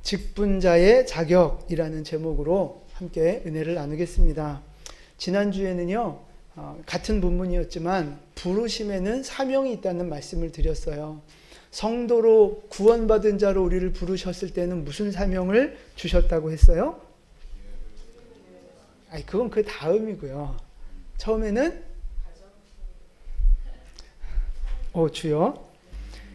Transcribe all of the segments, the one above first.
직분자의 자격이라는 제목으로 함께 은혜를 나누겠습니다. 지난주에는요, 같은 본문이었지만 부르심에는 사명이 있다는 말씀을 드렸어요. 성도로 구원받은 자로 우리를 부르셨을 때는 무슨 사명을 주셨다고 했어요? 그건 그 다음이고요. 처음에는 주여.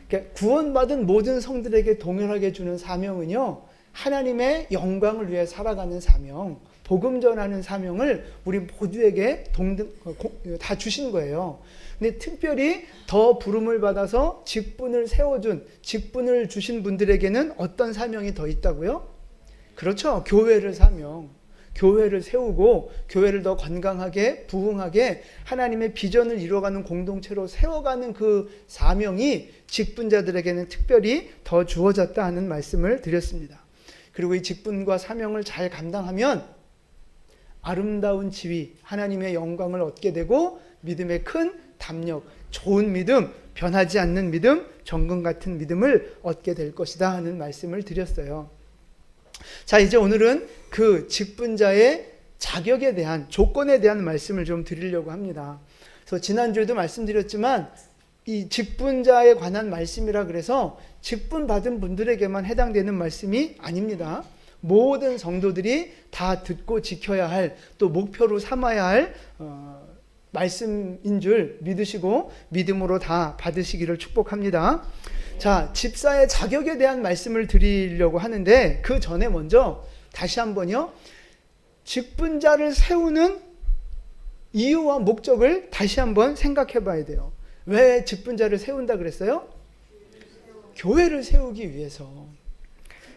그러니까 구원받은 모든 성들에게 동일하게 주는 사명은요, 하나님의 영광을 위해 살아가는 사명, 복음 전하는 사명을 우리 모두에게 다 주신 거예요. 근데 특별히 더 부름을 받아서 직분을 세워준, 직분을 주신 분들에게는 어떤 사명이 더 있다고요? 그렇죠. 교회를 사명. 교회를 세우고 교회를 더 건강하게 부흥하게 하나님의 비전을 이루어가는 공동체로 세워가는 그 사명이 직분자들에게는 특별히 더 주어졌다 하는 말씀을 드렸습니다. 그리고 이 직분과 사명을 잘 감당하면 아름다운 지위, 하나님의 영광을 얻게 되고 믿음의 큰 담력, 좋은 믿음, 변하지 않는 믿음, 정금 같은 믿음을 얻게 될 것이다 하는 말씀을 드렸어요. 자, 이제 오늘은 그 직분자의 자격에 대한, 조건에 대한 말씀을 좀 드리려고 합니다. 그래서 지난주에도 말씀드렸지만 이 직분자에 관한 말씀이라 그래서 직분 받은 분들에게만 해당되는 말씀이 아닙니다. 모든 성도들이 다 듣고 지켜야 할, 또 목표로 삼아야 할 말씀인 줄 믿으시고 믿음으로 다 받으시기를 축복합니다. 자, 집사의 자격에 대한 말씀을 드리려고 하는데 그 전에 먼저 다시 한번요, 직분자를 세우는 이유와 목적을 다시 한번 생각해 봐야 돼요. 왜 직분자를 세운다 그랬어요? 교회를 세우기 위해서,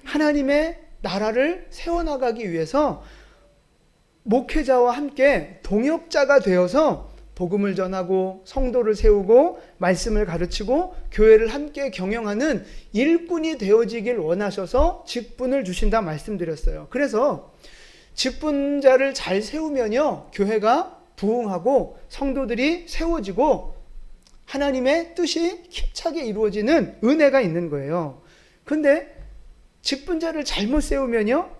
하나님의 나라를 세워나가기 위해서 목회자와 함께 동역자가 되어서 복음을 전하고 성도를 세우고 말씀을 가르치고 교회를 함께 경영하는 일꾼이 되어지길 원하셔서 직분을 주신다 말씀드렸어요. 그래서 직분자를 잘 세우면요, 교회가 부흥하고 성도들이 세워지고 하나님의 뜻이 힘차게 이루어지는 은혜가 있는 거예요. 근데 직분자를 잘못 세우면요,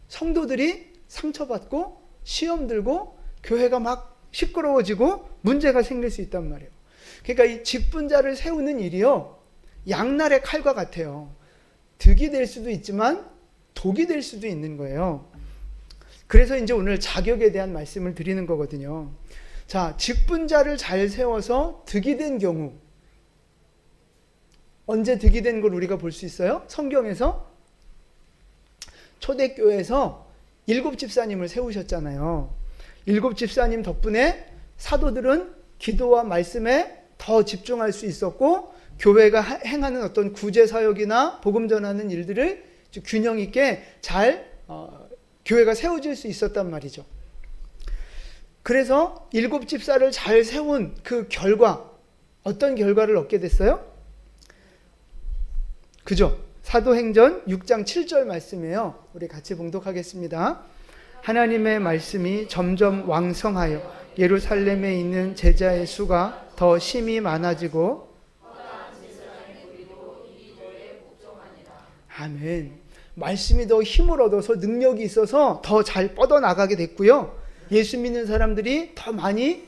성도들이 상처받고 시험 들고 교회가 막 시끄러워지고 문제가 생길 수 있단 말이에요. 그러니까 이 직분자를 세우는 일이요, 양날의 칼과 같아요. 득이 될 수도 있지만 독이 될 수도 있는 거예요. 그래서 이제 오늘 자격에 대한 말씀을 드리는 거거든요. 자, 직분자를 잘 세워서 득이 된 경우, 언제 득이 된 걸 우리가 볼 수 있어요? 성경에서 초대교회에서 7 집사님을 세우셨잖아요. 7 집사님 덕분에 사도들은 기도와 말씀에 더 집중할 수 있었고 교회가 행하는 어떤 구제사역이나 복음 전하는 일들을 균형 있게 잘 교회가 세워질 수 있었단 말이죠. 그래서 7 집사를 잘 세운 그 결과, 어떤 결과를 얻게 됐어요? 그죠? 사도행전 6장 7절 말씀이에요. 우리 같이 봉독하겠습니다. 하나님의 말씀이 점점 왕성하여 예루살렘에 있는 제자의 수가 더 심히 많아지고, 아멘. 말씀이 더 힘을 얻어서 능력이 있어서 더 잘 뻗어나가게 됐고요. 예수 믿는 사람들이 더 많이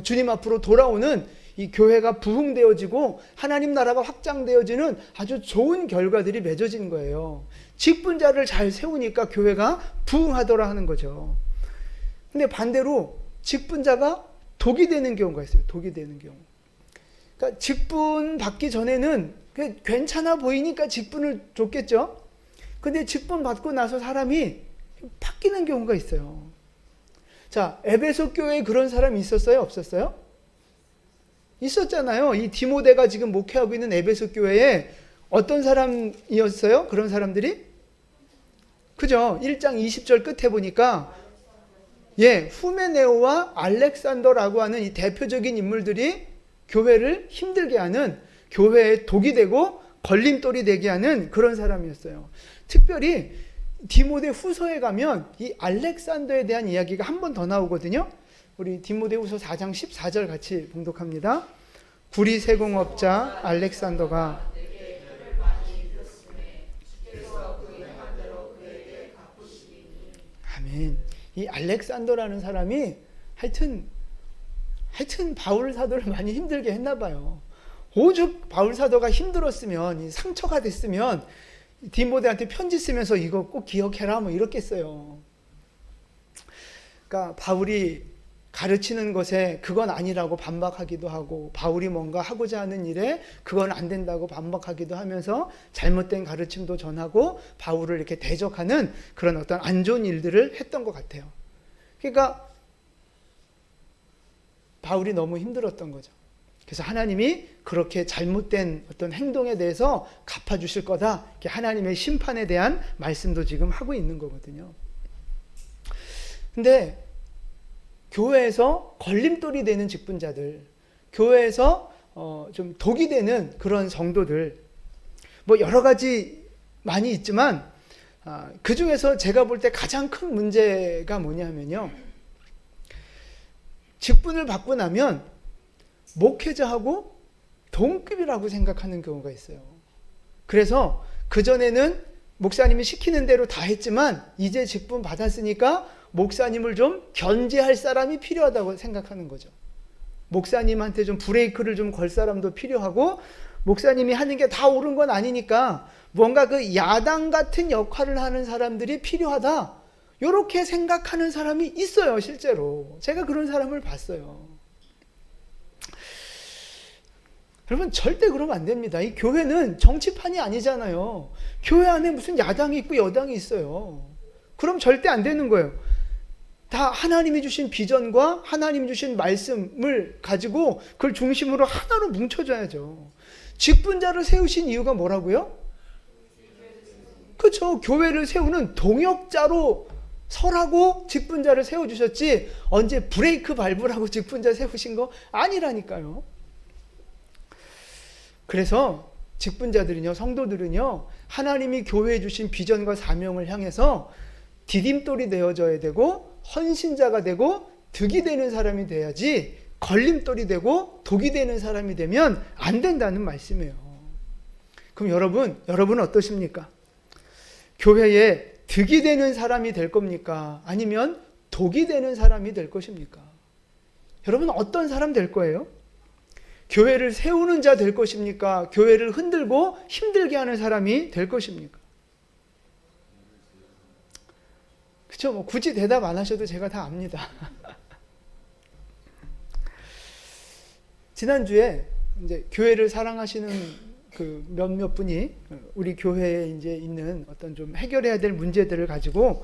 주님 앞으로 돌아오는 이 교회가 부흥되어지고 하나님 나라가 확장되어지는 아주 좋은 결과들이 맺어진 거예요. 직분자를 잘 세우니까 교회가 부흥하더라 하는 거죠. 근데 반대로 직분자가 독이 되는 경우가 있어요. 독이 되는 경우. 그러니까 직분 받기 전에는 괜찮아 보이니까 직분을 줬겠죠. 근데 직분 받고 나서 사람이 바뀌는 경우가 있어요. 자, 에베소 교회에 그런 사람이 있었어요? 없었어요? 있었잖아요. 이 디모데가 지금 목회하고 있는 에베소 교회에 어떤 사람이었어요? 그런 사람들이? 그죠? 1장 20절 끝에 보니까 후메네오와 알렉산더라고 하는 이 대표적인 인물들이 교회를 힘들게 하는, 교회에 독이 되고 걸림돌이 되게 하는 그런 사람이었어요. 특별히 디모데 후서에 가면 이 알렉산더에 대한 이야기가 한 번 더 나오거든요. 우리 디모데 후서 4장 14절 같이 봉독합니다. 구리 세공업자 알렉산더가 이 알렉산더라는 사람이 하여튼 바울 사도를 많이 힘들게 했나 봐요. 오죽 바울 사도가 힘들었으면, 상처가 됐으면 디모데한테 편지 쓰면서 이거 꼭 기억해라 뭐 이렇겠어요. 그러니까 바울이 가르치는 것에 그건 아니라고 반박하기도 하고, 바울이 뭔가 하고자 하는 일에 그건 안 된다고 반박하기도 하면서 잘못된 가르침도 전하고 바울을 이렇게 대적하는 그런 어떤 안 좋은 일들을 했던 것 같아요. 그러니까 바울이 너무 힘들었던 거죠. 그래서 하나님이 그렇게 잘못된 어떤 행동에 대해서 갚아주실 거다, 이렇게 하나님의 심판에 대한 말씀도 지금 하고 있는 거거든요. 근데 교회에서 걸림돌이 되는 직분자들, 교회에서 좀 독이 되는 그런 성도들, 뭐 여러 가지 많이 있지만 그 중에서 제가 볼 때 가장 큰 문제가 뭐냐면요, 직분을 받고 나면 목회자하고 동급이라고 생각하는 경우가 있어요. 그래서 그전에는 목사님이 시키는 대로 다 했지만 이제 직분 받았으니까 목사님을 좀 견제할 사람이 필요하다고 생각하는 거죠. 목사님한테 좀 브레이크를 좀 걸 사람도 필요하고, 목사님이 하는 게 다 옳은 건 아니니까 뭔가 그 야당 같은 역할을 하는 사람들이 필요하다, 이렇게 생각하는 사람이 있어요. 실제로 제가 그런 사람을 봤어요. 여러분, 절대 그러면 안 됩니다. 이 교회는 정치판이 아니잖아요. 교회 안에 무슨 야당이 있고 여당이 있어요. 그럼 절대 안 되는 거예요. 다 하나님이 주신 비전과 하나님이 주신 말씀을 가지고 그걸 중심으로 하나로 뭉쳐져야죠. 직분자를 세우신 이유가 뭐라고요? 그렇죠. 교회를 세우는 동역자로 설하고 직분자를 세워주셨지, 언제 브레이크 밟으라고 직분자 세우신 거 아니라니까요. 그래서 직분자들은요, 성도들은요, 하나님이 교회에 주신 비전과 사명을 향해서 디딤돌이 되어져야 되고, 헌신자가 되고 득이 되는 사람이 돼야지, 걸림돌이 되고 독이 되는 사람이 되면 안 된다는 말씀이에요. 그럼 여러분은 어떠십니까? 교회에 득이 되는 사람이 될 겁니까? 아니면 독이 되는 사람이 될 것입니까? 여러분, 어떤 사람 될 거예요? 교회를 세우는 자 될 것입니까? 교회를 흔들고 힘들게 하는 사람이 될 것입니까? 그렇죠? 뭐 굳이 대답 안 하셔도 제가 다 압니다. 지난주에 이제 교회를 사랑하시는 그 몇몇 분이 우리 교회에 이제 있는 어떤 좀 해결해야 될 문제들을 가지고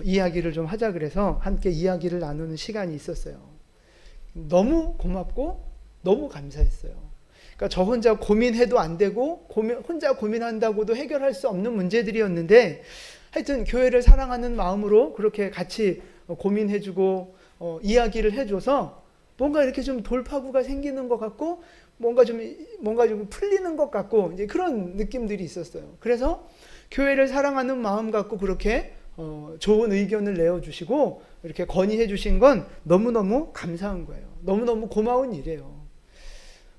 이야기를 좀 하자 그래서 함께 이야기를 나누는 시간이 있었어요. 너무 고맙고 너무 감사했어요. 그러니까 저 혼자 고민해도 안 되고 혼자 고민한다고도 해결할 수 없는 문제들이었는데, 하여튼 교회를 사랑하는 마음으로 그렇게 같이 고민해주고 이야기를 해줘서 뭔가 이렇게 좀 돌파구가 생기는 것 같고, 뭔가 좀 풀리는 것 같고, 이제 그런 느낌들이 있었어요. 그래서 교회를 사랑하는 마음 갖고 그렇게 좋은 의견을 내어주시고 이렇게 건의해 주신 건 너무너무 감사한 거예요. 너무너무 고마운 일이에요.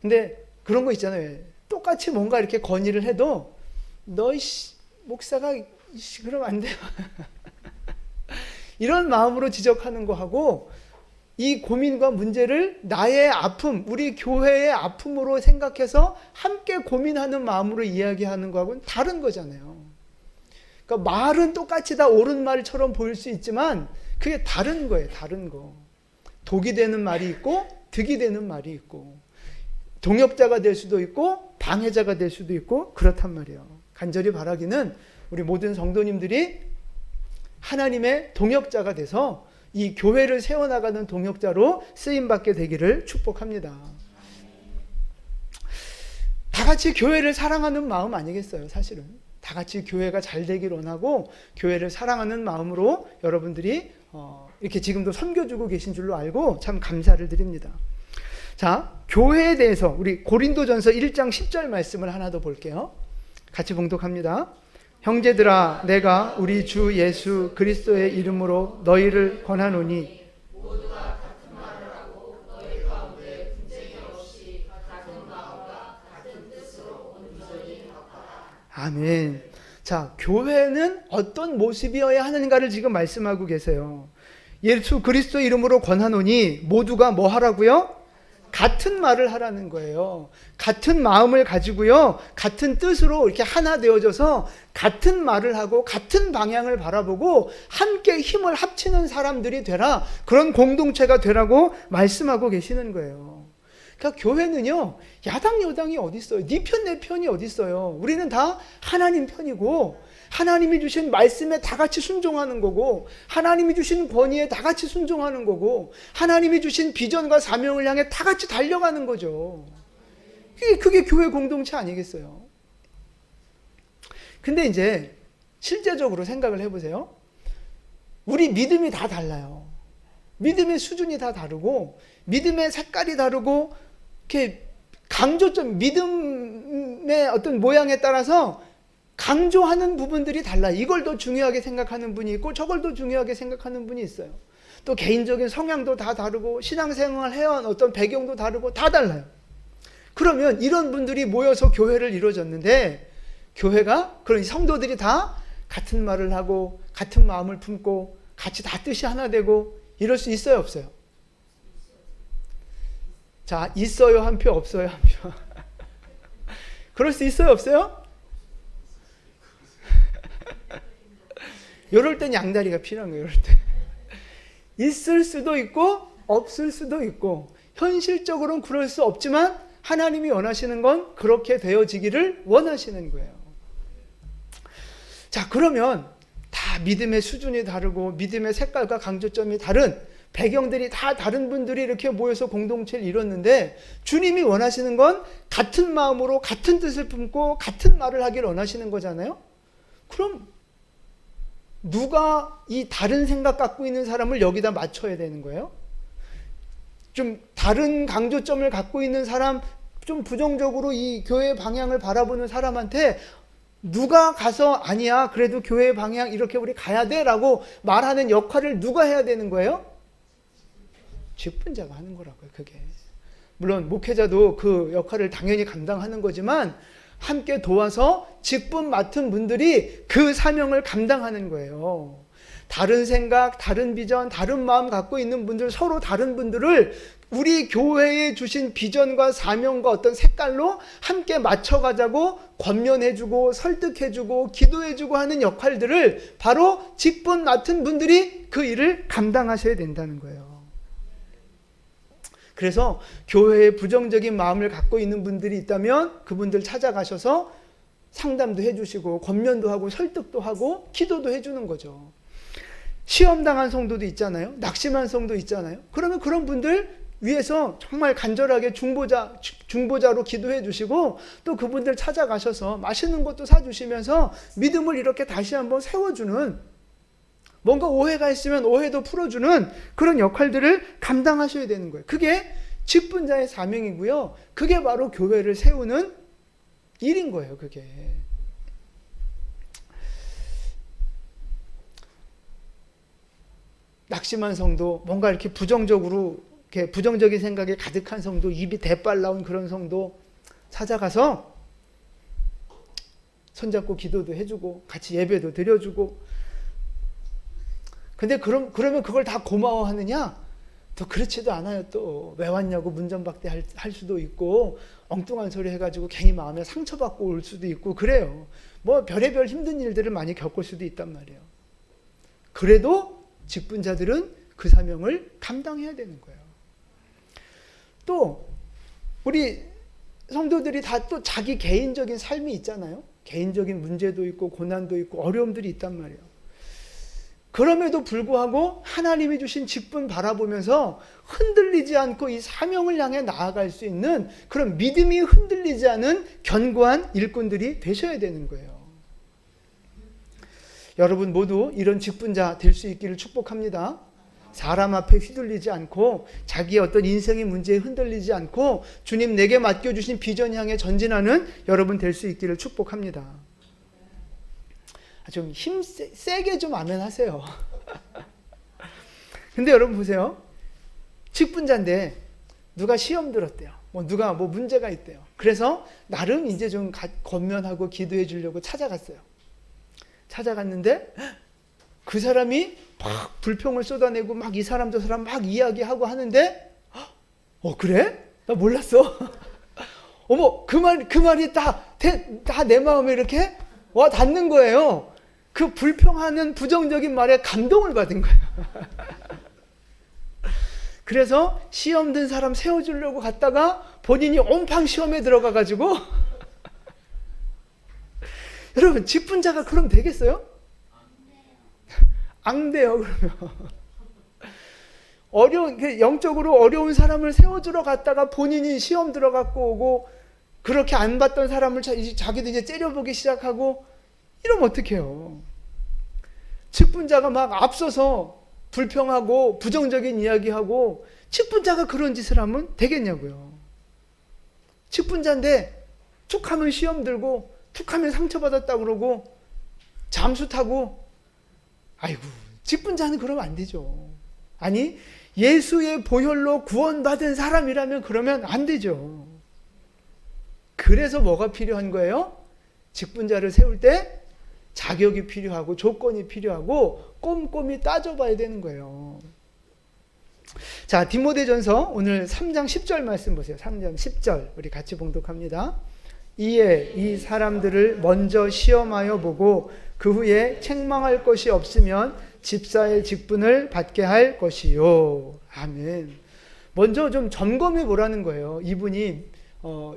근데 그런 거 있잖아요. 똑같이 뭔가 이렇게 건의를 해도 너 목사가 그러면 안 돼요. 이런 마음으로 지적하는 거하고, 이 고민과 문제를 나의 아픔, 우리 교회의 아픔으로 생각해서 함께 고민하는 마음으로 이야기하는 거하고는 다른 거잖아요. 그러니까 말은 똑같이 다 옳은 말처럼 보일 수 있지만 그게 다른 거예요. 다른 거. 독이 되는 말이 있고 득이 되는 말이 있고, 동역자가 될 수도 있고 방해자가 될 수도 있고 그렇단 말이에요. 간절히 바라기는 우리 모든 성도님들이 하나님의 동역자가 돼서 이 교회를 세워나가는 동역자로 쓰임받게 되기를 축복합니다. 다 같이 교회를 사랑하는 마음 아니겠어요? 사실은 다 같이 교회가 잘 되길 원하고 교회를 사랑하는 마음으로 여러분들이 이렇게 지금도 섬겨주고 계신 줄로 알고 참 감사를 드립니다. 자, 교회에 대해서 우리 고린도전서 1장 10절 말씀을 하나 더 볼게요. 같이 봉독합니다. 형제들아, 내가 우리 주 예수 그리스도의 이름으로 너희를 권하노니 모두가 같은 말을 하고 너희 가운데 분쟁이 없이 같은 마음과 같은 뜻으로 온전히 합하라. 아멘. 자, 교회는 어떤 모습이어야 하는가를 지금 말씀하고 계세요. 예수 그리스도 이름으로 권하노니 모두가 뭐 하라고요? 같은 말을 하라는 거예요. 같은 마음을 가지고요, 같은 뜻으로 이렇게 하나 되어져서 같은 말을 하고 같은 방향을 바라보고 함께 힘을 합치는 사람들이 되라. 그런 공동체가 되라고 말씀하고 계시는 거예요. 그러니까 교회는요, 야당 여당이 어디 있어요? 네 편 내 편이 어디 있어요? 우리는 다 하나님 편이고 하나님이 주신 말씀에 다 같이 순종하는 거고, 하나님이 주신 권위에 다 같이 순종하는 거고, 하나님이 주신 비전과 사명을 향해 다 같이 달려가는 거죠. 그게 교회 공동체 아니겠어요? 근데 이제 실제적으로 생각을 해보세요. 우리 믿음이 다 달라요. 믿음의 수준이 다 다르고, 믿음의 색깔이 다르고, 이렇게 강조점, 믿음의 어떤 모양에 따라서 강조하는 부분들이 달라. 이걸 더 중요하게 생각하는 분이 있고 저걸 더 중요하게 생각하는 분이 있어요. 또 개인적인 성향도 다 다르고 신앙생활 해온 어떤 배경도 다르고 다 달라요. 그러면 이런 분들이 모여서 교회를 이루어졌는데, 교회가 그런 성도들이 다 같은 말을 하고 같은 마음을 품고 같이 다 뜻이 하나 되고 이럴 수 있어요, 없어요? 자, 있어요 한 표, 없어요 한 표. 그럴 수 있어요, 없어요? 이럴 땐 양다리가 필요한 거예요. 이럴 때 있을 수도 있고 없을 수도 있고, 현실적으로는 그럴 수 없지만 하나님이 원하시는 건 그렇게 되어지기를 원하시는 거예요. 자, 그러면 다 믿음의 수준이 다르고 믿음의 색깔과 강조점이 다른, 배경들이 다 다른 분들이 이렇게 모여서 공동체를 이뤘는데, 주님이 원하시는 건 같은 마음으로 같은 뜻을 품고 같은 말을 하기를 원하시는 거잖아요. 그럼 누가 이 다른 생각 갖고 있는 사람을 여기다 맞춰야 되는 거예요? 좀 다른 강조점을 갖고 있는 사람, 좀 부정적으로 이 교회의 방향을 바라보는 사람한테 누가 가서 아니야, 그래도 교회의 방향 이렇게 우리 가야 돼 라고 말하는 역할을 누가 해야 되는 거예요? 직분자가 하는 거라고요. 그게 물론 목회자도 그 역할을 당연히 감당하는 거지만, 함께 도와서 직분 맡은 분들이 그 사명을 감당하는 거예요. 다른 생각, 다른 비전, 다른 마음 갖고 있는 분들, 서로 다른 분들을 우리 교회에 주신 비전과 사명과 어떤 색깔로 함께 맞춰가자고 권면해주고 설득해주고 기도해주고 하는 역할들을 바로 직분 맡은 분들이 그 일을 감당하셔야 된다는 거예요. 그래서 교회에 부정적인 마음을 갖고 있는 분들이 있다면 그분들 찾아가셔서 상담도 해주시고 권면도 하고 설득도 하고 기도도 해주는 거죠. 시험당한 성도도 있잖아요. 낙심한 성도 있잖아요. 그러면 그런 분들 위해서 정말 간절하게 중보자로 기도해 주시고, 또 그분들 찾아가셔서 맛있는 것도 사주시면서 믿음을 이렇게 다시 한번 세워주는, 뭔가 오해가 있으면 오해도 풀어주는 그런 역할들을 감당하셔야 되는 거예요. 그게 직분자의 사명이고요. 그게 바로 교회를 세우는 일인 거예요. 그게. 낙심한 성도, 뭔가 이렇게 부정적으로, 이렇게 부정적인 생각에 가득한 성도, 입이 대빨 나온 그런 성도 찾아가서 손잡고 기도도 해주고 같이 예배도 드려주고. 근데 그러면 그걸 다 고마워하느냐? 또 그렇지도 않아요. 또 왜 왔냐고 문전박대 할 수도 있고, 엉뚱한 소리 해가지고 괜히 마음에 상처받고 올 수도 있고 그래요. 뭐 별의별 힘든 일들을 많이 겪을 수도 있단 말이에요. 그래도 직분자들은 그 사명을 감당해야 되는 거예요. 또 우리 성도들이 다 또 자기 개인적인 삶이 있잖아요. 개인적인 문제도 있고 고난도 있고 어려움들이 있단 말이에요. 그럼에도 불구하고 하나님이 주신 직분 바라보면서 흔들리지 않고 이 사명을 향해 나아갈 수 있는 그런 믿음이 흔들리지 않은 견고한 일꾼들이 되셔야 되는 거예요. 여러분 모두 이런 직분자 될 수 있기를 축복합니다. 사람 앞에 휘둘리지 않고 자기의 어떤 인생의 문제에 흔들리지 않고 주님 내게 맡겨주신 비전 향해 전진하는 여러분 될 수 있기를 축복합니다. 좀 힘 세게 좀 아멘 하세요. 근데 여러분 보세요. 직분자인데 누가 시험 들었대요. 누가 문제가 있대요. 그래서 나름 이제 좀 권면하고 기도해 주려고 찾아갔어요. 찾아갔는데 그 사람이 막 불평을 쏟아내고 막 이 사람 저 사람 막 이야기하고 하는데 그래? 나 몰랐어. 어머 그 말이 다 내 마음에 이렇게 와 닿는 거예요. 그 불평하는 부정적인 말에 감동을 받은 거예요. 그래서 시험 든 사람 세워주려고 갔다가 본인이 옹팡 시험에 들어가가지고 여러분 직분자가 그럼 되겠어요? 안 돼요. 그러면 영적으로 어려운 사람을 세워주러 갔다가 본인이 시험 들어갖고 오고 그렇게 안 봤던 사람을 자기도 이제 째려보기 시작하고 이러면 어떡해요? 직분자가 막 앞서서 불평하고 부정적인 이야기하고 직분자가 그런 짓을 하면 되겠냐고요. 직분자인데 툭 하면 시험 들고 툭 하면 상처받았다 그러고 잠수 타고 아이고 직분자는 그러면 안 되죠. 아니 예수의 보혈로 구원받은 사람이라면 그러면 안 되죠. 그래서 뭐가 필요한 거예요? 직분자를 세울 때 자격이 필요하고 조건이 필요하고 꼼꼼히 따져봐야 되는 거예요. 자, 디모데전서 오늘 3장 10절 말씀 보세요. 3장 10절 우리 같이 봉독합니다. 이에 이 사람들을 먼저 시험하여 보고 그 후에 책망할 것이 없으면 집사의 직분을 받게 할 것이요. 아멘. 먼저 좀 점검해 보라는 거예요. 이분이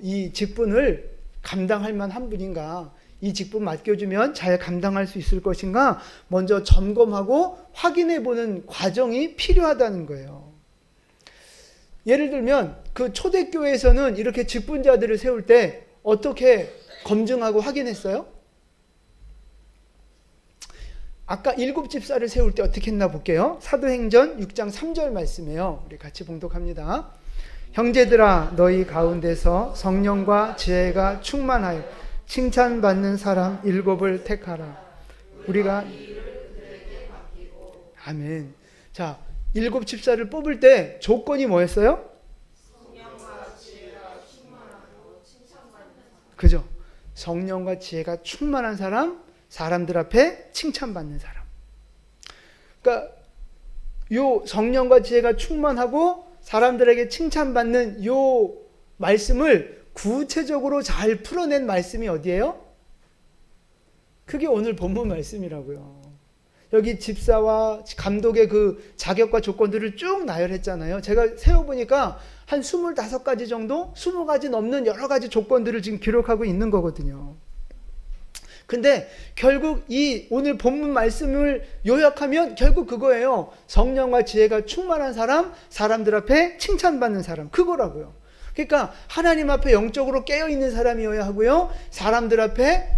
이 직분을 감당할 만한 분인가, 이 직분 맡겨주면 잘 감당할 수 있을 것인가 먼저 점검하고 확인해 보는 과정이 필요하다는 거예요. 예를 들면 그 초대교회에서는 이렇게 직분자들을 세울 때 어떻게 검증하고 확인했어요? 아까 7 집사를 세울 때 어떻게 했나 볼게요. 사도행전 6장 3절 말씀이에요. 우리 같이 봉독합니다. 형제들아 너희 가운데서 성령과 지혜가 충만하여 칭찬받는 사람 7을 택하라. 우리가 아멘. 자, 7 집사를 뽑을 때 조건이 뭐였어요? 그죠? 성령과 지혜가 충만한 사람, 사람들 앞에 칭찬받는 사람. 그러니까 요 성령과 지혜가 충만하고 사람들에게 칭찬받는 요 말씀을 구체적으로 잘 풀어낸 말씀이 어디예요? 그게 오늘 본문 말씀이라고요. 여기 집사와 감독의 그 자격과 조건들을 쭉 나열했잖아요. 제가 세어보니까 한 25가지 정도, 20가지 넘는 여러 가지 조건들을 지금 기록하고 있는 거거든요. 근데 결국 이 오늘 본문 말씀을 요약하면 결국 그거예요. 성령과 지혜가 충만한 사람, 사람들 앞에 칭찬받는 사람, 그거라고요. 그러니까 하나님 앞에 영적으로 깨어있는 사람이어야 하고요. 사람들 앞에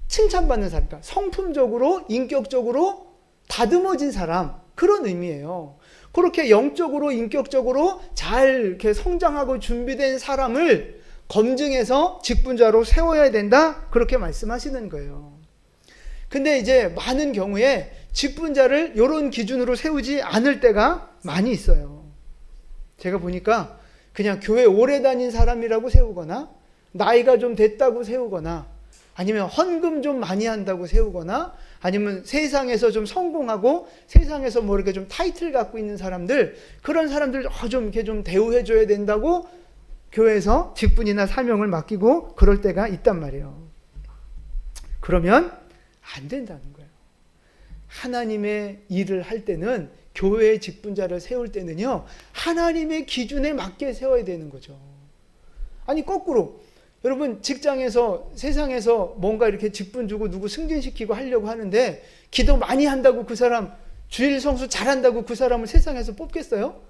칭찬받는 사람, 그러니까 성품적으로, 인격적으로 다듬어진 사람, 그런 의미예요. 그렇게 영적으로, 인격적으로 잘 이렇게 성장하고 준비된 사람을 검증해서 직분자로 세워야 된다, 그렇게 말씀하시는 거예요. 근데 이제 많은 경우에 직분자를 이런 기준으로 세우지 않을 때가 많이 있어요. 제가 보니까 그냥 교회 오래 다닌 사람이라고 세우거나 나이가 좀 됐다고 세우거나 아니면 헌금 좀 많이 한다고 세우거나 아니면 세상에서 좀 성공하고 세상에서 뭐 이렇게 좀 타이틀 갖고 있는 사람들, 그런 사람들 좀 이렇게 좀 대우해 줘야 된다고 교회에서 직분이나 사명을 맡기고 그럴 때가 있단 말이에요. 그러면 안 된다는 거예요. 하나님의 일을 할 때는, 교회의 직분자를 세울 때는요, 하나님의 기준에 맞게 세워야 되는 거죠. 아니 거꾸로 여러분 직장에서 세상에서 뭔가 이렇게 직분 주고 누구 승진시키고 하려고 하는데 기도 많이 한다고 그 사람, 주일 성수 잘한다고 그 사람을 세상에서 뽑겠어요?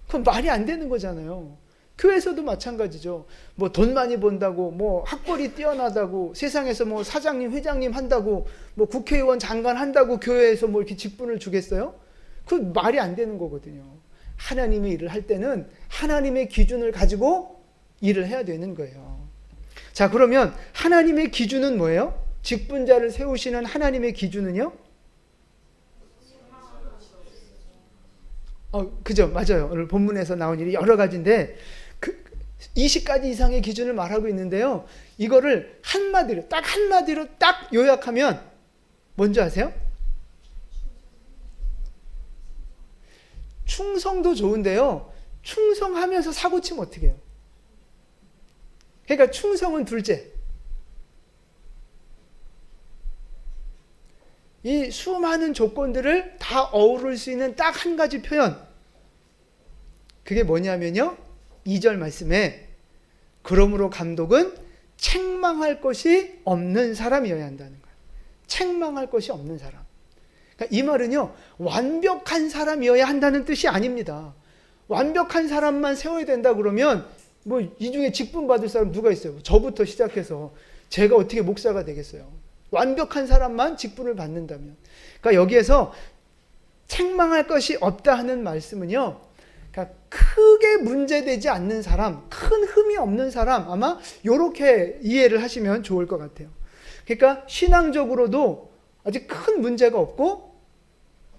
그건 말이 안 되는 거잖아요. 교회에서도 마찬가지죠. 뭐 돈 많이 번다고, 뭐 학벌이 뛰어나다고, 세상에서 뭐 사장님, 회장님 한다고, 뭐 국회의원, 장관 한다고 교회에서 뭐 이렇게 직분을 주겠어요? 그건 말이 안 되는 거거든요. 하나님의 일을 할 때는 하나님의 기준을 가지고 일을 해야 되는 거예요. 자, 그러면 하나님의 기준은 뭐예요? 직분자를 세우시는 하나님의 기준은요? 그죠, 맞아요. 오늘 본문에서 나온 일이 여러 가지인데 20가지 이상의 기준을 말하고 있는데요. 이거를 한마디로 딱 요약하면 뭔지 아세요? 충성도 좋은데요. 충성하면서 사고 치면 어떻게 해요? 그러니까 충성은 둘째. 이 수많은 조건들을 다 어우를 수 있는 딱 한 가지 표현. 그게 뭐냐면요. 2절 말씀에 그러므로 감독은 책망할 것이 없는 사람이어야 한다는 거예요. 책망할 것이 없는 사람. 그러니까 이 말은요. 완벽한 사람이어야 한다는 뜻이 아닙니다. 완벽한 사람만 세워야 된다 그러면 뭐 이 중에 직분 받을 사람 누가 있어요? 저부터 시작해서 제가 어떻게 목사가 되겠어요? 완벽한 사람만 직분을 받는다면. 그러니까 여기에서 책망할 것이 없다 하는 말씀은요. 그러니까 크게 문제되지 않는 사람, 큰 흠이 없는 사람, 아마 이렇게 이해를 하시면 좋을 것 같아요. 그러니까 신앙적으로도 아직 큰 문제가 없고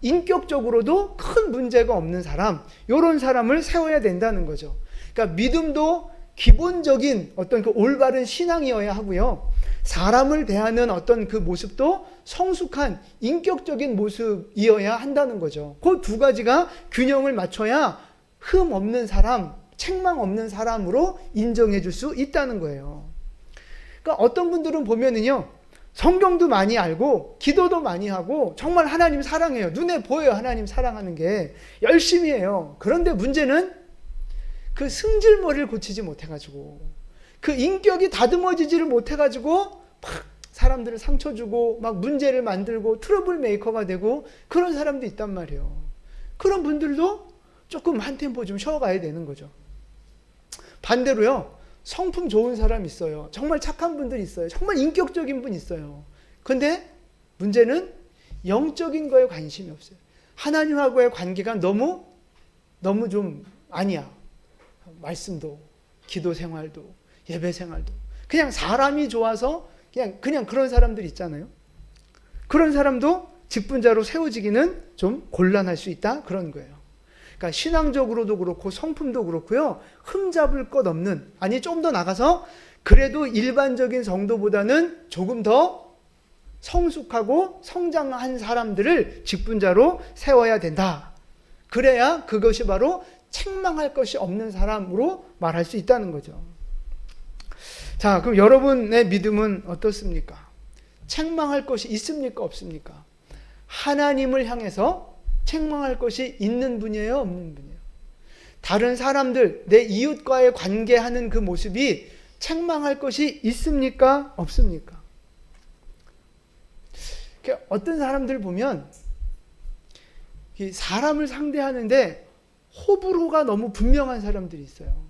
인격적으로도 큰 문제가 없는 사람, 이런 사람을 세워야 된다는 거죠. 그러니까 믿음도 기본적인 어떤 그 올바른 신앙이어야 하고요. 사람을 대하는 어떤 그 모습도 성숙한 인격적인 모습이어야 한다는 거죠. 그 두 가지가 균형을 맞춰야 흠 없는 사람, 책망 없는 사람으로 인정해 줄 수 있다는 거예요. 그러니까 어떤 분들은 보면은요, 성경도 많이 알고 기도도 많이 하고 정말 하나님 사랑해요. 눈에 보여요. 하나님 사랑하는 게 열심히 해요. 그런데 문제는 그 승질머리를 고치지 못해가지고 그 인격이 다듬어지지를 못해가지고 막 사람들을 상처 주고 막 문제를 만들고 트러블 메이커가 되고 그런 사람도 있단 말이에요. 그런 분들도 조금 한 템포 좀 쉬어가야 되는 거죠. 반대로요. 성품 좋은 사람 있어요. 정말 착한 분들 있어요. 정말 인격적인 분 있어요. 근데 문제는 영적인 거에 관심이 없어요. 하나님하고의 관계가 너무 좀 아니야. 말씀도, 기도 생활도, 예배 생활도. 그냥 사람이 좋아서 그냥 그런 사람들 있잖아요. 그런 사람도 직분자로 세워지기는 좀 곤란할 수 있다. 그런 거예요. 그러니까 신앙적으로도 그렇고 성품도 그렇고요. 흠잡을 것 없는, 아니 좀 더 나가서 그래도 일반적인 성도보다는 조금 더 성숙하고 성장한 사람들을 직분자로 세워야 된다. 그래야 그것이 바로 책망할 것이 없는 사람으로 말할 수 있다는 거죠. 자, 그럼 여러분의 믿음은 어떻습니까? 책망할 것이 있습니까? 없습니까? 하나님을 향해서 책망할 것이 있는 분이에요? 없는 분이에요? 다른 사람들, 내 이웃과의 관계하는 그 모습이 책망할 것이 있습니까? 없습니까? 어떤 사람들 보면 사람을 상대하는데 호불호가 너무 분명한 사람들이 있어요.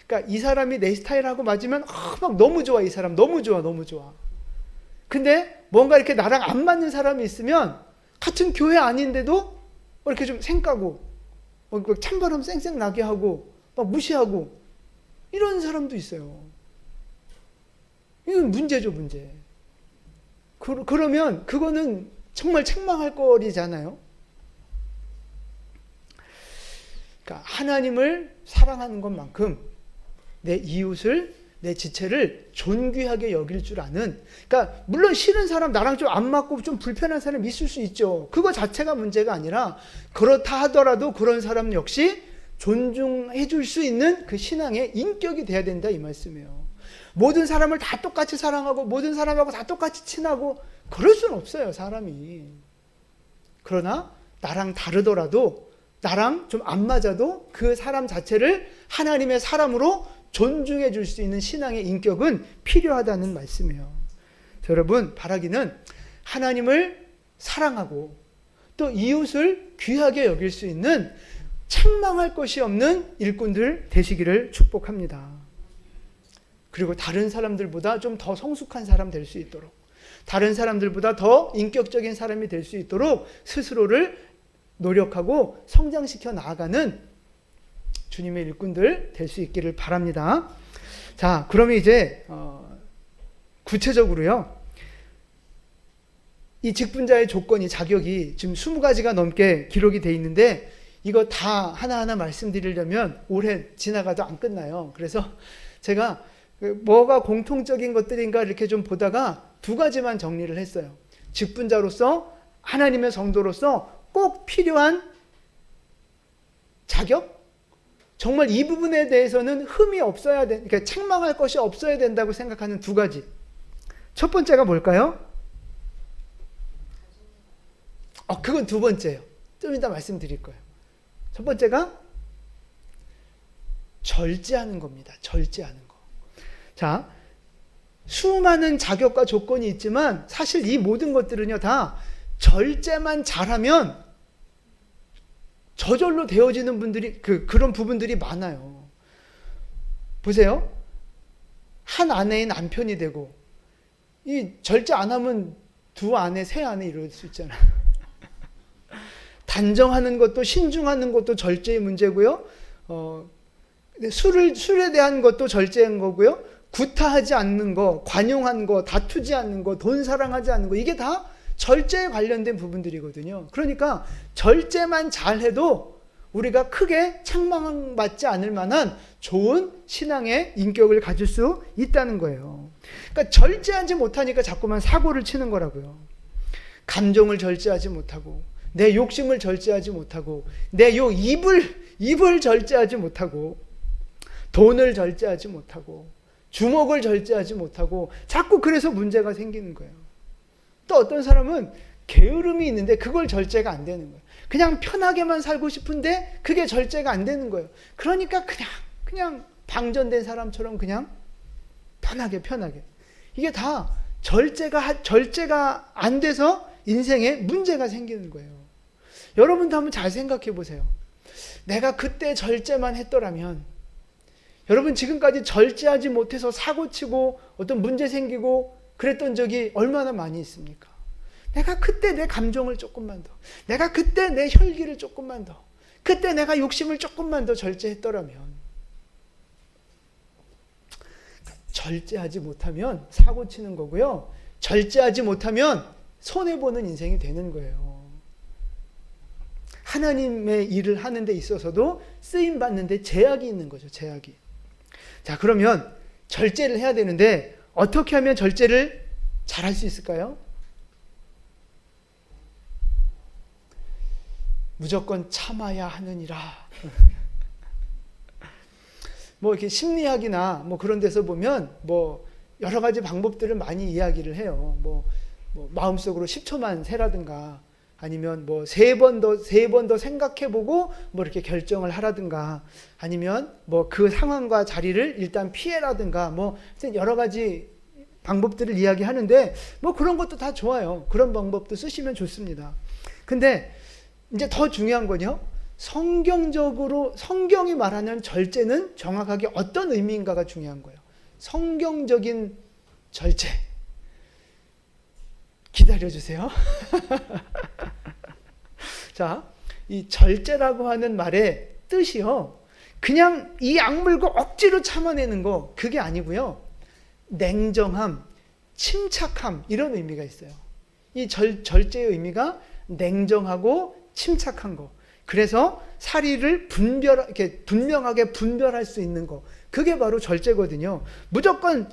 그러니까 이 사람이 내 스타일하고 맞으면 막 너무 좋아. 이 사람 너무 좋아. 너무 좋아. 근데 뭔가 이렇게 나랑 안 맞는 사람이 있으면 같은 교회 아닌데도 이렇게 좀 생까고 찬바람 쌩쌩 나게 하고 막 무시하고 이런 사람도 있어요. 이건 문제죠, 문제. 그러면 그거는 정말 책망할 거리잖아요. 그러니까 하나님을 사랑하는 것만큼 내 이웃을, 내 지체를 존귀하게 여길 줄 아는, 그러니까 물론 싫은 사람, 나랑 좀 안 맞고 좀 불편한 사람 있을 수 있죠. 그거 자체가 문제가 아니라 그렇다 하더라도 그런 사람 역시 존중해 줄 수 있는 그 신앙의 인격이 돼야 된다 이 말씀이에요. 모든 사람을 다 똑같이 사랑하고 모든 사람하고 다 똑같이 친하고 그럴 수는 없어요, 사람이. 그러나 나랑 다르더라도, 나랑 좀 안 맞아도 그 사람 자체를 하나님의 사람으로 존중해 줄 수 있는 신앙의 인격은 필요하다는 말씀이에요. 여러분, 바라기는 하나님을 사랑하고 또 이웃을 귀하게 여길 수 있는 책망할 것이 없는 일꾼들 되시기를 축복합니다. 그리고 다른 사람들보다 좀 더 성숙한 사람 될 수 있도록, 다른 사람들보다 더 인격적인 사람이 될 수 있도록 스스로를 노력하고 성장시켜 나아가는 주님의 일꾼들 될 수 있기를 바랍니다. 자, 그러면 이제 구체적으로요. 이 직분자의 조건이, 자격이 지금 20가지가 넘게 기록이 돼 있는데 이거 다 하나하나 말씀드리려면 올해 지나가도 안 끝나요. 그래서 제가 뭐가 공통적인 것들인가 이렇게 좀 보다가 2가지만 정리를 했어요. 직분자로서, 하나님의 성도로서 꼭 필요한 자격? 정말 이 부분에 대해서는 흠이 없어야 돼. 그러니까 책망할 것이 없어야 된다고 생각하는 두 가지. 첫 번째가 뭘까요? 그건 두 번째예요. 좀 이따 말씀드릴 거예요. 첫 번째가 절제하는 겁니다. 절제하는 거. 자, 수많은 자격과 조건이 있지만 사실 이 모든 것들은요, 다 절제만 잘하면 저절로 되어지는 분들이, 그런 부분들이 많아요. 보세요. 한 아내의 남편이 되고, 이 절제 안 하면 두 아내, 세 아내 이럴 수 있잖아요. 단정하는 것도, 신중하는 것도 절제의 문제고요. 술에 대한 것도 절제한 거고요. 구타하지 않는 거, 관용한 거, 다투지 않는 거, 돈 사랑하지 않는 거, 이게 다 절제에 관련된 부분들이거든요. 그러니까 절제만 잘해도 우리가 크게 책망받지 않을 만한 좋은 신앙의 인격을 가질 수 있다는 거예요. 그러니까 절제하지 못하니까 자꾸만 사고를 치는 거라고요. 감정을 절제하지 못하고, 내 욕심을 절제하지 못하고, 내 입을 절제하지 못하고, 돈을 절제하지 못하고, 주먹을 절제하지 못하고, 자꾸 그래서 문제가 생기는 거예요. 또 어떤 사람은 게으름이 있는데 그걸 절제가 안 되는 거예요. 그냥 편하게만 살고 싶은데 그게 절제가 안 되는 거예요. 그러니까 그냥 방전된 사람처럼 그냥 편하게. 이게 다 절제가 안 돼서 인생에 문제가 생기는 거예요. 여러분도 한번 잘 생각해 보세요. 내가 그때 절제만 했더라면, 여러분 지금까지 절제하지 못해서 사고치고 어떤 문제 생기고 그랬던 적이 얼마나 많이 있습니까? 내가 그때 내 감정을 조금만 더, 내가 그때 내 혈기를 조금만 더, 그때 내가 욕심을 조금만 더 절제했더라면, 절제하지 못하면 사고치는 거고요. 절제하지 못하면 손해보는 인생이 되는 거예요. 하나님의 일을 하는 데 있어서도 쓰임받는 데 제약이 있는 거죠. 제약이. 자, 그러면 절제를 해야 되는데 어떻게 하면 절제를 잘할 수 있을까요? 무조건 참아야 하느니라. 뭐 이렇게 심리학이나 뭐 그런 데서 보면 뭐 여러 가지 방법들을 많이 이야기를 해요. 뭐 마음속으로 10초만 세라든가, 아니면 뭐 세 번 더 생각해보고 뭐 이렇게 결정을 하라든가, 아니면 뭐 그 상황과 자리를 일단 피해라든가, 뭐 여러 가지 방법들을 이야기하는데 뭐 그런 것도 다 좋아요. 그런 방법도 쓰시면 좋습니다. 근데 이제 더 중요한 건요, 성경이 말하는 절제는 정확하게 어떤 의미인가가 중요한 거예요. 성경적인 절제. 기다려주세요. 자, 이 절제라고 하는 말의 뜻이요, 그냥 이 악물고 억지로 참아내는 거, 그게 아니고요, 냉정함, 침착함, 이런 의미가 있어요. 이 절제의 의미가 냉정하고 침착한 거. 그래서 사리를 이렇게 분명하게 분별할 수 있는 거, 그게 바로 절제거든요. 무조건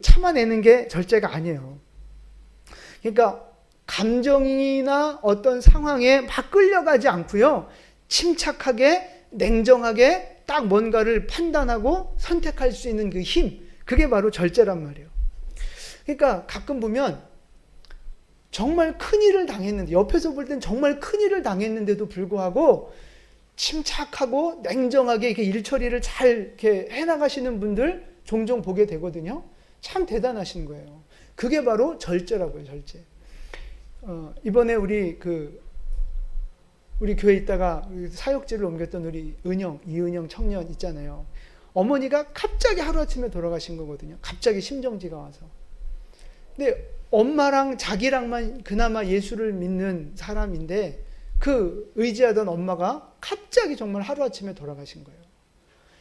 참아내는 게 절제가 아니에요. 그러니까 감정이나 어떤 상황에 막 끌려가지 않고요, 침착하게 냉정하게 딱 뭔가를 판단하고 선택할 수 있는 그 힘, 그게 바로 절제란 말이에요. 그러니까 가끔 보면 정말 큰일을 당했는데, 옆에서 볼 땐 정말 큰일을 당했는데도 불구하고 침착하고 냉정하게 이렇게 일 처리를 잘 이렇게 해나가시는 분들 종종 보게 되거든요. 참 대단하신 거예요. 그게 바로 절제라고요, 절제. 이번에 우리 교회에 있다가 사역지를 옮겼던 우리 이은영 청년 있잖아요. 어머니가 갑자기 하루아침에 돌아가신 거거든요. 갑자기 심정지가 와서. 근데 엄마랑 자기랑만 그나마 예수를 믿는 사람인데, 그 의지하던 엄마가 갑자기 정말 하루아침에 돌아가신 거예요.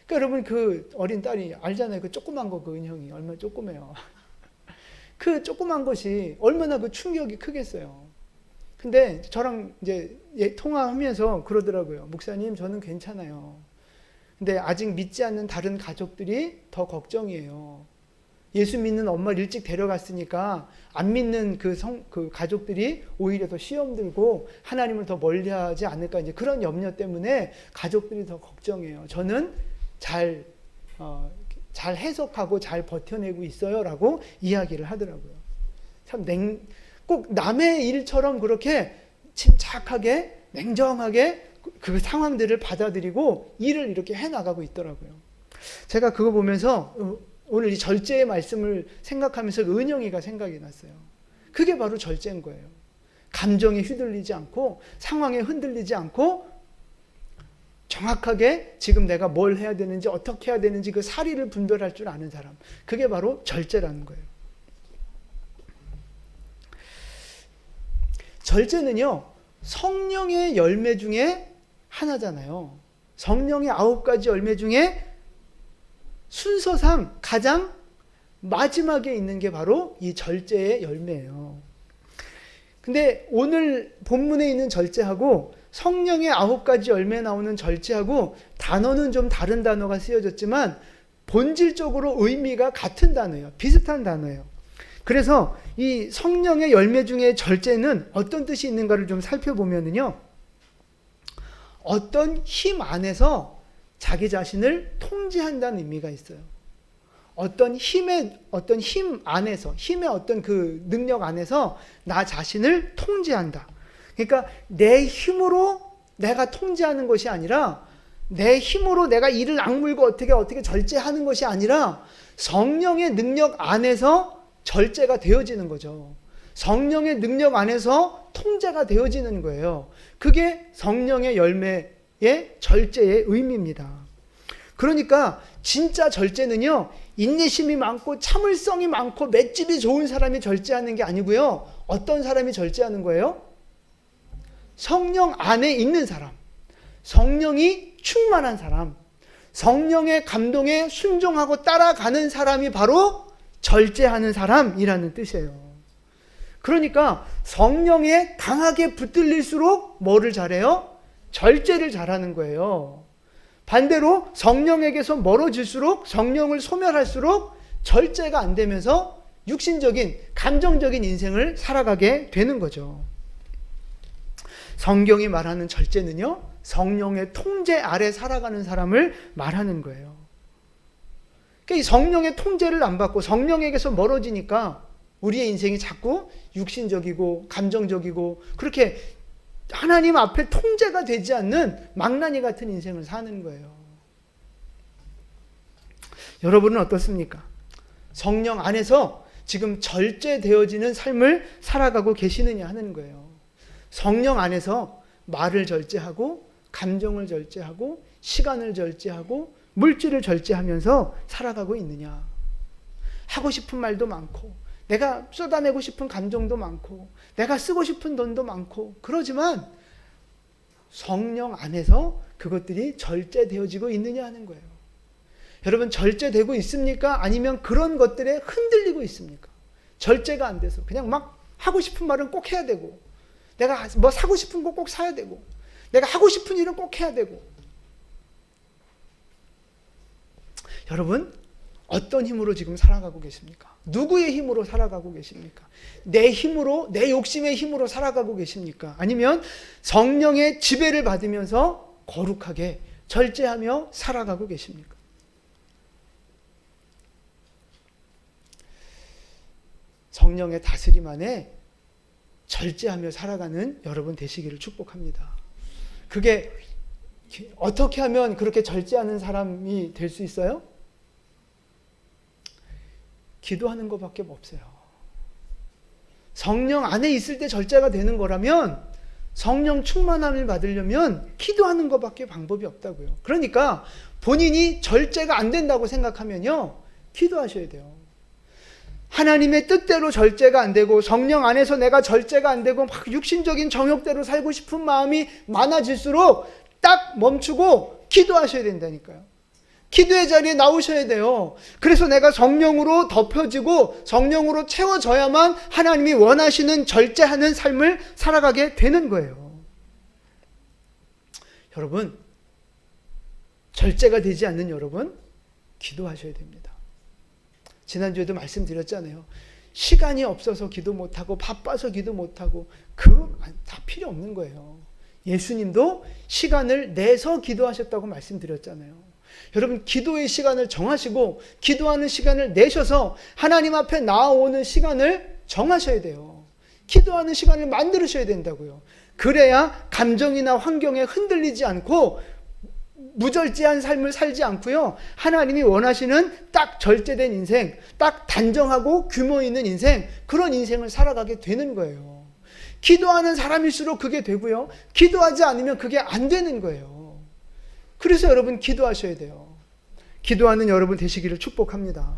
그러니까 여러분, 그 어린 딸이 알잖아요. 그 조그만 거, 그 은형이 얼마나 조그매요. 그 조그만 것이 얼마나 그 충격이 크겠어요. 근데 저랑 이제 통화하면서 그러더라고요. 목사님, 저는 괜찮아요. 근데 아직 믿지 않는 다른 가족들이 더 걱정이에요. 예수 믿는 엄마를 일찍 데려갔으니까 안 믿는 그 가족들이 오히려 더 시험 들고 하나님을 더 멀리하지 않을까, 이제 그런 염려 때문에 가족들이 더 걱정해요. 저는 잘 해석하고 잘 버텨내고 있어요라고 이야기를 하더라고요. 참 꼭 남의 일처럼 그렇게 침착하게 냉정하게 그 상황들을 받아들이고 일을 이렇게 해나가고 있더라고요. 제가 그거 보면서 오늘 이 절제의 말씀을 생각하면서 은영이가 생각이 났어요. 그게 바로 절제인 거예요. 감정에 휘둘리지 않고 상황에 흔들리지 않고 정확하게 지금 내가 뭘 해야 되는지 어떻게 해야 되는지 그 사리를 분별할 줄 아는 사람. 그게 바로 절제라는 거예요. 절제는요, 성령의 열매 중에 하나잖아요. 성령의 9가지 열매 중에 순서상 가장 마지막에 있는 게 바로 이 절제의 열매예요. 근데 오늘 본문에 있는 절제하고 성령의 9가지 열매 나오는 절제하고 단어는 좀 다른 단어가 쓰여졌지만 본질적으로 의미가 같은 단어예요. 비슷한 단어예요. 그래서 이 성령의 열매 중에 절제는 어떤 뜻이 있는가를 좀 살펴보면요, 어떤 힘 안에서 자기 자신을 통제한다는 의미가 있어요. 어떤 힘 안에서, 힘의 어떤 그 능력 안에서 나 자신을 통제한다. 그러니까 내 힘으로 내가 통제하는 것이 아니라, 내 힘으로 내가 이를 악물고 어떻게 절제하는 것이 아니라 성령의 능력 안에서 절제가 되어지는 거죠. 성령의 능력 안에서 통제가 되어지는 거예요. 그게 성령의 열매의 절제의 의미입니다. 그러니까 진짜 절제는요, 인내심이 많고 참을성이 많고 맷집이 좋은 사람이 절제하는 게 아니고요. 어떤 사람이 절제하는 거예요? 성령 안에 있는 사람, 성령이 충만한 사람, 성령의 감동에 순종하고 따라가는 사람이 바로 절제하는 사람이라는 뜻이에요. 그러니까 성령에 강하게 붙들릴수록 뭐를 잘해요? 절제를 잘하는 거예요. 반대로 성령에게서 멀어질수록, 성령을 소멸할수록 절제가 안 되면서 육신적인, 감정적인 인생을 살아가게 되는 거죠. 성경이 말하는 절제는요, 성령의 통제 아래 살아가는 사람을 말하는 거예요. 그러니까 이 성령의 통제를 안 받고 성령에게서 멀어지니까 우리의 인생이 자꾸 육신적이고 감정적이고 그렇게 하나님 앞에 통제가 되지 않는 망나니 같은 인생을 사는 거예요. 여러분은 어떻습니까? 성령 안에서 지금 절제되어지는 삶을 살아가고 계시느냐 하는 거예요. 성령 안에서 말을 절제하고 감정을 절제하고 시간을 절제하고 물질을 절제하면서 살아가고 있느냐. 하고 싶은 말도 많고 내가 쏟아내고 싶은 감정도 많고 내가 쓰고 싶은 돈도 많고 그러지만 성령 안에서 그것들이 절제되어지고 있느냐 하는 거예요. 여러분, 절제되고 있습니까? 아니면 그런 것들에 흔들리고 있습니까? 절제가 안 돼서 그냥 막 하고 싶은 말은 꼭 해야 되고 내가 뭐 사고 싶은 거 꼭 사야 되고 내가 하고 싶은 일은 꼭 해야 되고. 여러분, 어떤 힘으로 지금 살아가고 계십니까? 누구의 힘으로 살아가고 계십니까? 내 힘으로, 내 욕심의 힘으로 살아가고 계십니까? 아니면 성령의 지배를 받으면서 거룩하게 절제하며 살아가고 계십니까? 성령의 다스림 안에 절제하며 살아가는 여러분 되시기를 축복합니다. 그게 어떻게 하면 그렇게 절제하는 사람이 될 수 있어요? 기도하는 것밖에 없어요. 성령 안에 있을 때 절제가 되는 거라면 성령 충만함을 받으려면 기도하는 것밖에 방법이 없다고요. 그러니까 본인이 절제가 안 된다고 생각하면요, 기도하셔야 돼요. 하나님의 뜻대로 절제가 안 되고 성령 안에서 내가 절제가 안 되고 막 육신적인 정욕대로 살고 싶은 마음이 많아질수록 딱 멈추고 기도하셔야 된다니까요. 기도의 자리에 나오셔야 돼요. 그래서 내가 성령으로 덮여지고 성령으로 채워져야만 하나님이 원하시는 절제하는 삶을 살아가게 되는 거예요. 여러분, 절제가 되지 않는 여러분, 기도하셔야 됩니다. 지난주에도 말씀드렸잖아요. 시간이 없어서 기도 못하고 바빠서 기도 못하고 그거 다 필요 없는 거예요. 예수님도 시간을 내서 기도하셨다고 말씀드렸잖아요. 여러분, 기도의 시간을 정하시고 기도하는 시간을 내셔서 하나님 앞에 나아오는 시간을 정하셔야 돼요. 기도하는 시간을 만들으셔야 된다고요. 그래야 감정이나 환경에 흔들리지 않고 무절제한 삶을 살지 않고요. 하나님이 원하시는 딱 절제된 인생, 딱 단정하고 규모 있는 인생, 그런 인생을 살아가게 되는 거예요. 기도하는 사람일수록 그게 되고요. 기도하지 않으면 그게 안 되는 거예요. 그래서 여러분 기도하셔야 돼요. 기도하는 여러분 되시기를 축복합니다.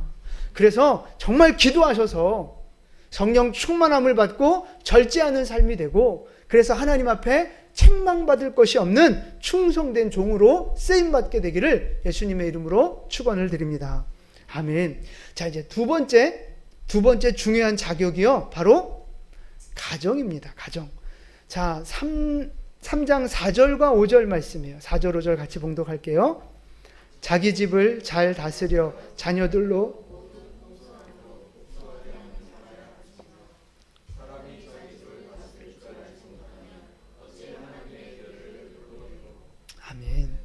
그래서 정말 기도하셔서 성령 충만함을 받고 절제하는 삶이 되고, 그래서 하나님 앞에 책망받을 것이 없는 충성된 종으로 쓰임받게 되기를 예수님의 이름으로 축원을 드립니다. 아멘. 자, 이제 두 번째 중요한 자격이요, 바로 가정입니다. 가정. 자, 3장 4절과 5절 말씀이에요. 4절 5절 같이 봉독할게요. 자기 집을 잘 다스려 자녀들로 아멘.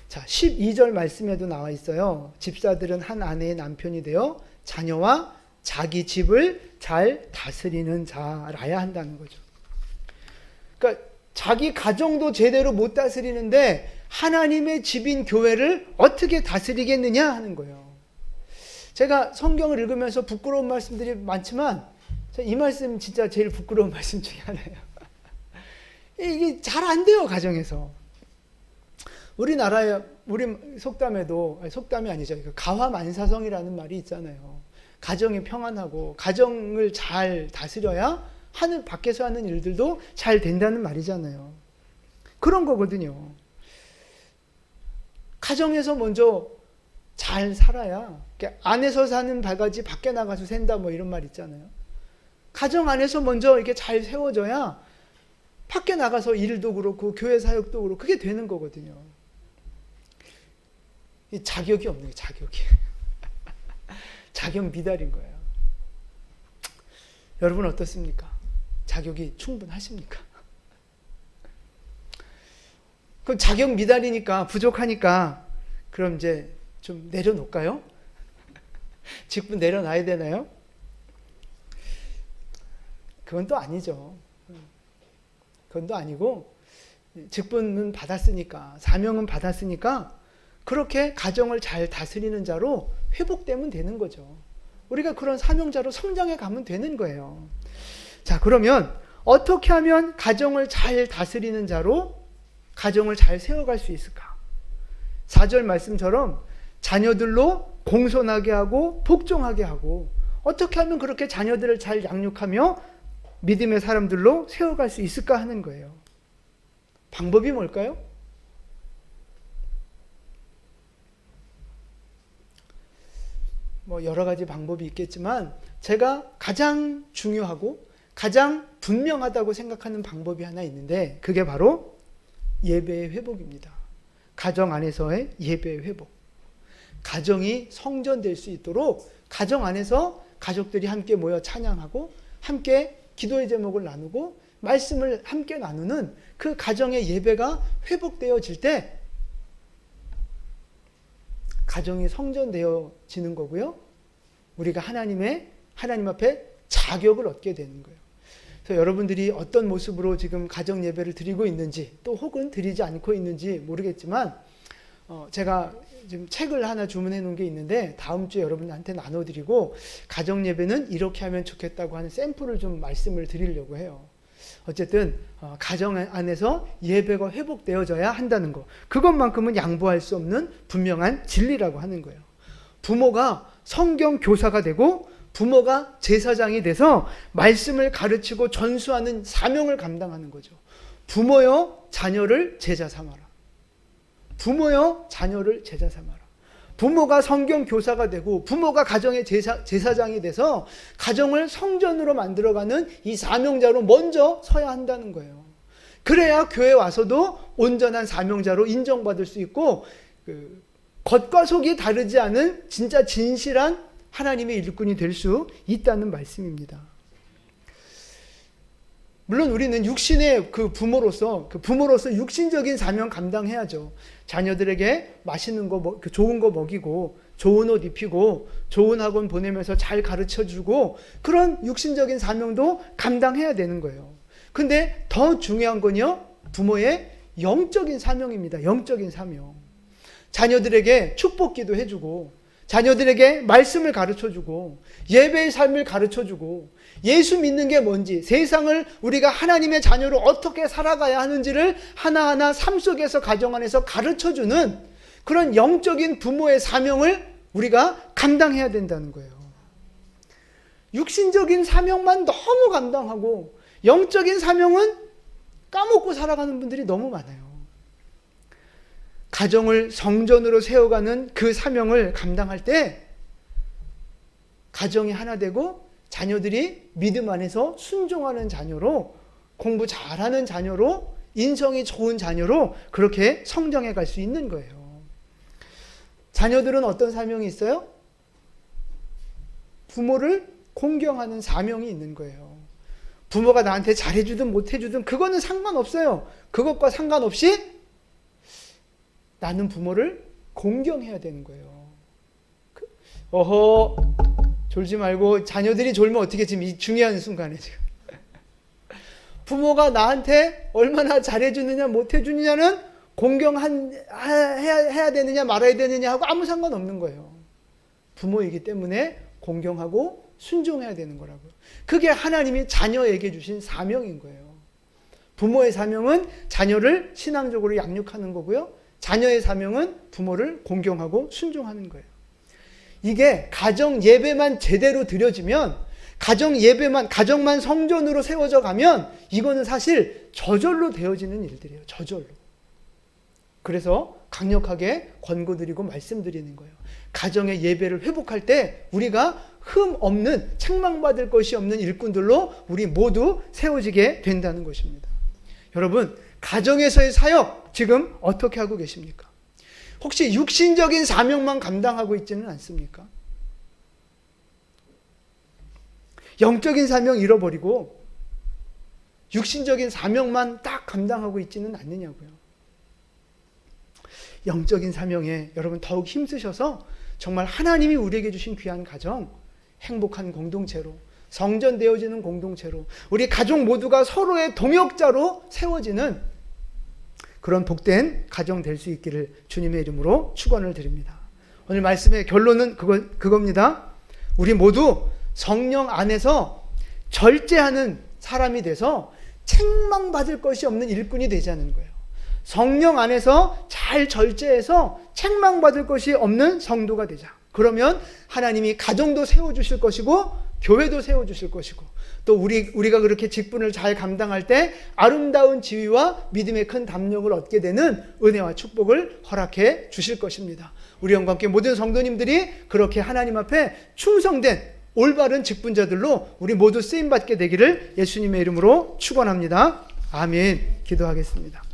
자, 12절 말씀에도 나와 있어요. 집사들은 한 아내의 남편이 되어 자녀와 자기 집을 잘 다스리는 자라야 한다는 거죠. 그러니까 자기 가정도 제대로 못 다스리는데 하나님의 집인 교회를 어떻게 다스리겠느냐 하는 거예요. 제가 성경을 읽으면서 부끄러운 말씀들이 많지만 이 말씀 진짜 제일 부끄러운 말씀 중에 하나예요. 이게 잘 안 돼요, 가정에서. 우리나라에, 우리 속담이 아니죠. 가화만사성이라는 말이 있잖아요. 가정이 평안하고 가정을 잘 다스려야 밖에서 하는 일들도 잘 된다는 말이잖아요. 그런 거거든요. 가정에서 먼저 잘 살아야, 안에서 사는 바가지 밖에 나가서 샌다, 뭐 이런 말 있잖아요. 가정 안에서 먼저 이렇게 잘 세워져야 밖에 나가서 일도 그렇고 교회 사역도 그렇고 그게 되는 거거든요. 이 자격이 없는 게 자격이. 자격 미달인 거예요. 여러분 어떻습니까? 자격이 충분하십니까? 그럼 자격 미달이니까, 부족하니까 그럼 이제 좀 내려놓을까요? 직분 내려놔야 되나요? 그건 또 아니죠. 그건 또 아니고, 직분은 받았으니까, 사명은 받았으니까 그렇게 가정을 잘 다스리는 자로 회복되면 되는 거죠. 우리가 그런 사명자로 성장해 가면 되는 거예요. 자, 그러면 어떻게 하면 가정을 잘 다스리는 자로 가정을 잘 세워갈 수 있을까? 4절 말씀처럼 자녀들로 공손하게 하고 복종하게 하고, 어떻게 하면 그렇게 자녀들을 잘 양육하며 믿음의 사람들로 세워갈 수 있을까 하는 거예요. 방법이 뭘까요? 뭐 여러 가지 방법이 있겠지만 제가 가장 중요하고 가장 분명하다고 생각하는 방법이 하나 있는데, 그게 바로 예배의 회복입니다. 가정 안에서의 예배의 회복. 가정이 성전될 수 있도록 가정 안에서 가족들이 함께 모여 찬양하고 함께 기도의 제목을 나누고 말씀을 함께 나누는 그 가정의 예배가 회복되어질 때 가정이 성전되어지는 거고요. 우리가 하나님 앞에 자격을 얻게 되는 거예요. 그래서 여러분들이 어떤 모습으로 지금 가정 예배를 드리고 있는지, 또 혹은 드리지 않고 있는지 모르겠지만, 제가 지금 책을 하나 주문해 놓은 게 있는데 다음 주에 여러분한테 나눠드리고, 가정 예배는 이렇게 하면 좋겠다고 하는 샘플을 좀 말씀을 드리려고 해요. 어쨌든 가정 안에서 예배가 회복되어져야 한다는 거, 그것만큼은 양보할 수 없는 분명한 진리라고 하는 거예요. 부모가 성경 교사가 되고 부모가 제사장이 돼서 말씀을 가르치고 전수하는 사명을 감당하는 거죠. 부모여 자녀를 제자 삼아라. 부모여 자녀를 제자 삼아라. 부모가 성경 교사가 되고 부모가 가정의 제사장이 돼서 가정을 성전으로 만들어가는 이 사명자로 먼저 서야 한다는 거예요. 그래야 교회 와서도 온전한 사명자로 인정받을 수 있고, 겉과 속이 다르지 않은 진짜 진실한 하나님의 일꾼이 될 수 있다는 말씀입니다. 물론 우리는 육신의 부모로서 육신적인 사명 감당해야죠. 자녀들에게 맛있는 거, 좋은 거 먹이고, 좋은 옷 입히고, 좋은 학원 보내면서 잘 가르쳐주고, 그런 육신적인 사명도 감당해야 되는 거예요. 근데 더 중요한 건요, 부모의 영적인 사명입니다. 영적인 사명. 자녀들에게 축복기도 해주고, 자녀들에게 말씀을 가르쳐주고, 예배의 삶을 가르쳐주고, 예수 믿는 게 뭔지, 세상을 우리가 하나님의 자녀로 어떻게 살아가야 하는지를 하나하나 삶 속에서, 가정 안에서 가르쳐주는 그런 영적인 부모의 사명을 우리가 감당해야 된다는 거예요. 육신적인 사명만 너무 감당하고 영적인 사명은 까먹고 살아가는 분들이 너무 많아요. 가정을 성전으로 세워가는 그 사명을 감당할 때 가정이 하나 되고 자녀들이 믿음 안에서 순종하는 자녀로, 공부 잘하는 자녀로, 인성이 좋은 자녀로 그렇게 성장해 갈 수 있는 거예요. 자녀들은 어떤 사명이 있어요? 부모를 공경하는 사명이 있는 거예요. 부모가 나한테 잘해주든 못해주든 그거는 상관없어요. 그것과 상관없이 나는 부모를 공경해야 되는 거예요. 졸지 말고, 자녀들이 졸면 어떻게, 지금 이 중요한 순간에 지금 부모가 나한테 얼마나 잘해주느냐 못해주느냐는 공경해야 되느냐 말아야 되느냐 하고 아무 상관없는 거예요. 부모이기 때문에 공경하고 순종해야 되는 거라고요. 그게 하나님이 자녀에게 주신 사명인 거예요. 부모의 사명은 자녀를 신앙적으로 양육하는 거고요, 자녀의 사명은 부모를 공경하고 순종하는 거예요. 이게 가정 예배만 제대로 드려지면, 가정만 성전으로 세워져 가면 이거는 사실 저절로 되어지는 일들이에요. 저절로. 그래서 강력하게 권고드리고 말씀드리는 거예요. 가정의 예배를 회복할 때 우리가 흠 없는, 책망받을 것이 없는 일꾼들로 우리 모두 세워지게 된다는 것입니다. 여러분, 가정에서의 사역 지금 어떻게 하고 계십니까? 혹시 육신적인 사명만 감당하고 있지는 않습니까? 영적인 사명 잃어버리고 육신적인 사명만 딱 감당하고 있지는 않느냐고요. 영적인 사명에 여러분 더욱 힘쓰셔서 정말 하나님이 우리에게 주신 귀한 가정, 행복한 공동체로, 성전되어지는 공동체로, 우리 가족 모두가 서로의 동역자로 세워지는 그런 복된 가정 될 수 있기를 주님의 이름으로 축원을 드립니다. 오늘 말씀의 결론은 그겁니다. 우리 모두 성령 안에서 절제하는 사람이 돼서 책망받을 것이 없는 일꾼이 되자는 거예요. 성령 안에서 잘 절제해서 책망받을 것이 없는 성도가 되자. 그러면 하나님이 가정도 세워주실 것이고 교회도 세워주실 것이고, 또 우리가 그렇게 직분을 잘 감당할 때 아름다운 지위와 믿음의 큰 담력을 얻게 되는 은혜와 축복을 허락해 주실 것입니다. 우리 영과 함께 모든 성도님들이 그렇게 하나님 앞에 충성된 올바른 직분자들로 우리 모두 쓰임받게 되기를 예수님의 이름으로 축원합니다. 아멘. 기도하겠습니다.